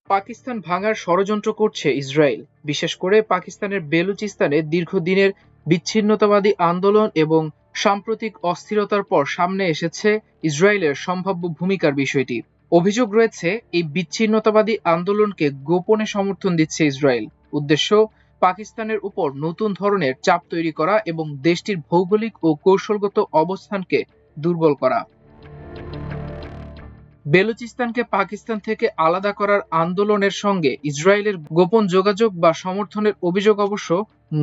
পাকিস্তান ভাঙার ষড়যন্ত্র করছে ইসরায়েল, বিশেষ করে পাকিস্তানের বেলুচিস্তানে দীর্ঘদিনের বিচ্ছিন্নতাবাদী আন্দোলন এবং সাম্প্রতিক অস্থিরতার পর সামনে এসেছে ইসরায়েলের সম্ভাব্য ভূমিকার বিষয়টি। অভিযোগ রয়েছে এই বিচ্ছিন্নতাবাদী আন্দোলনকে গোপনে সমর্থন দিচ্ছে ইসরায়েল। উদ্দেশ্য পাকিস্তানের উপর নতুন ধরনের চাপ তৈরি করা এবং দেশটির ভৌগোলিক ও কৌশলগত অবস্থানকে দুর্বল করা। বেলুচিস্তানকে পাকিস্তান থেকে আলাদা করার আন্দোলনের সঙ্গে ইসরায়েলের গোপন যোগাযোগ বা সমর্থনের অভিযোগ অবশ্য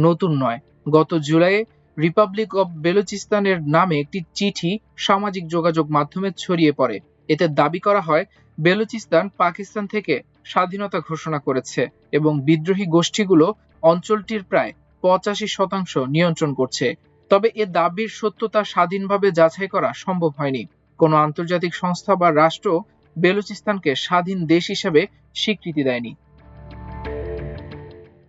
নতুন নয়। গত জুলাইয়ে রিপাবলিক অব বেলুচিস্তানের নামে একটি চিঠি সামাজিক যোগাযোগ মাধ্যমে ছড়িয়ে পড়ে। এতে দাবি করা হয় বেলুচিস্তান পাকিস্তান থেকে স্বাধীনতা ঘোষণা করেছে এবং বিদ্রোহী গোষ্ঠীগুলো অঞ্চলটির প্রায় 85% নিয়ন্ত্রণ করছে। তবে এ দাবির সত্যতা স্বাধীনভাবে যাচাই করা সম্ভব হয়নি। কোনো আন্তর্জাতিক সংস্থা বা রাষ্ট্র বেলুচিস্তানকে স্বাধীন দেশ হিসেবে স্বীকৃতি দেয়নি।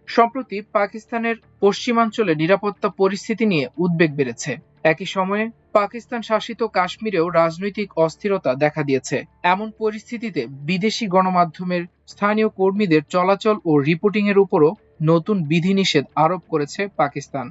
সম্প্রতি পাকিস্তানের পশ্চিমাঞ্চলে নিরাপত্তা পরিস্থিতি নিয়ে উদ্বেগ বেড়েছে। একই সময়ে পাকিস্তান শাসিত কাশ্মীরেও রাজনৈতিক অস্থিরতা দেখা দিয়েছে। এমন পরিস্থিতিতে বিদেশি গণমাধ্যমের স্থানীয় কর্মীদের চলাচল ও রিপোর্টিং এর উপরও নতুন বিধিনিষেধ আরোপ করেছে পাকিস্তান।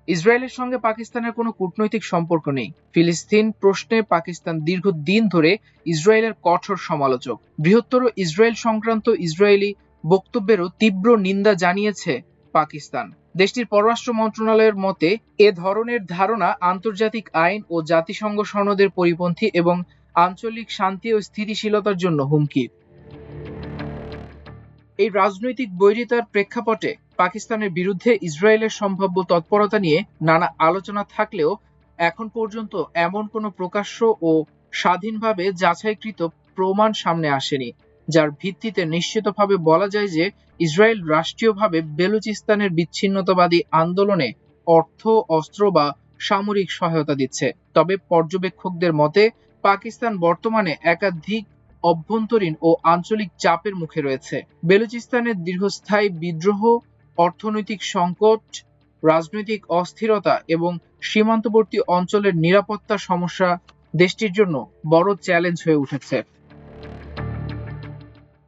ইসরায়েলের সঙ্গে পাকিস্তানের কোনো কূটনৈতিক সম্পর্ক নেই। ফিলিস্তিন প্রশ্নে পাকিস্তান দীর্ঘদিন ধরে ইসরায়েলের কঠোর সমালোচক। বৃহত্তর ইসরায়েল সংক্রান্ত ইসরায়েলি বক্তব্যেরও তীব্র নিন্দা জানিয়েছে পাকিস্তান। দেশটির পররাষ্ট্র মন্ত্রণালয়ের মতে এ ধরনের ধারণা আন্তর্জাতিক আইন ও জাতিসংঘ সনদের পরিপন্থী এবং আঞ্চলিক শান্তি ও স্থিতিশীলতার জন্য হুমকি। এই রাজনৈতিক বৈরিতার প্রেক্ষাপটে পাকিস্তানের বিরুদ্ধে ইসরায়েলের সম্ভাব্য তৎপরতা নিয়ে নানা আলোচনা থাকলেও এখন পর্যন্ত এমন কোনো প্রকাশ্য ও স্বাধীনভাবে যাচাইকৃত প্রমাণ সামনে আসেনি, যার ভিত্তিতে নিশ্চিতভাবে বলা যায় যে ইসরায়েল রাষ্ট্রীয়ভাবে বেলুচিস্তানের বিচ্ছিন্নতাবাদী আন্দোলনে অর্থ, অস্ত্র বা সামরিক সহায়তা দিচ্ছে। তবে পর্যবেক্ষকদের মতে পাকিস্তান বর্তমানে একাধিক অভ্যন্তরীণ ও আঞ্চলিক চাপের মুখে রয়েছে। বেলুচিস্তানের দীর্ঘস্থায়ী বিদ্রোহ, অর্থনৈতিক সংকট, রাজনৈতিক অস্থিরতা এবং সীমান্তবর্তী অঞ্চলের নিরাপত্তা সমস্যা দেশটির জন্য বড় চ্যালেঞ্জ হয়ে উঠেছে।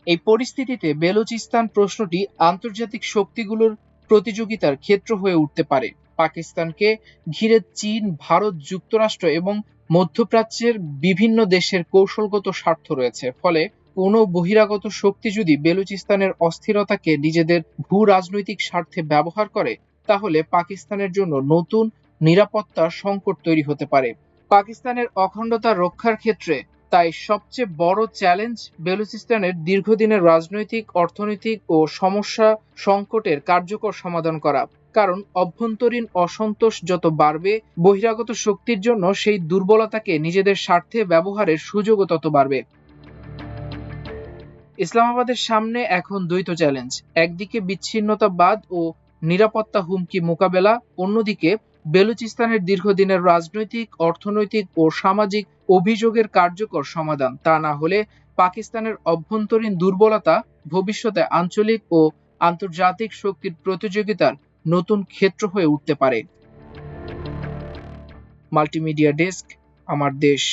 এই পরিস্থিতিতে বেলুচিস্তান প্রশ্নটি আন্তর্জাতিক শক্তিগুলোর প্রতিযোগিতার ক্ষেত্র হয়ে উঠতে পারে। পাকিস্তানকে ঘিরে চীন, ভারত, যুক্তরাষ্ট্র এবং মধ্যপ্রাচ্যের বিভিন্ন দেশের কৌশলগত স্বার্থ রয়েছে। ফলে কোনো বহিরাগত শক্তি যদি বেলুচিস্তানের অস্থিরতাকে নিজেদের ভূ রাজনৈতিক স্বার্থে ব্যবহার করে, তাহলে পাকিস্তানের জন্য নতুন নিরাপত্তা সংকট তৈরি হতে পারে। পাকিস্তানের অখণ্ডতা রক্ষার ক্ষেত্রে তাই সবচেয়ে বড় চ্যালেঞ্জ বেলুচিস্তানের দীর্ঘদিনের রাজনৈতিক, অর্থনৈতিক ও সমস্যা সংকটের কার্যকর সমাধান করা। কারণ অভ্যন্তরীণ অসন্তোষ যত বাড়বে, বহিরাগত শক্তির জন্য সেই দুর্বলতাকে নিজেদের স্বার্থে ব্যবহারের সুযোগও তত বাড়বে। ইসলামাবাদের সামনে এখন দ্বৈত চ্যালেঞ্জ। একদিকে বিচ্ছিন্নতাবাদ ও নিরাপত্তা হুমকি মোকাবেলা, অন্যদিকে বেলুচিস্তানের দীর্ঘদিনের রাজনৈতিক, অর্থনৈতিক ও সামাজিক অভিযোগের কার্যকর সমাধান। তা না হলে পাকিস্তানের অভ্যন্তরীণ দুর্বলতা ভবিষ্যতে আঞ্চলিক ও আন্তর্জাতিক শক্তির প্রতিযোগিতার নতুন ক্ষেত্র হয়ে উঠতে পারে। মাল্টিমিডিয়া ডেস্ক, আমার দেশ।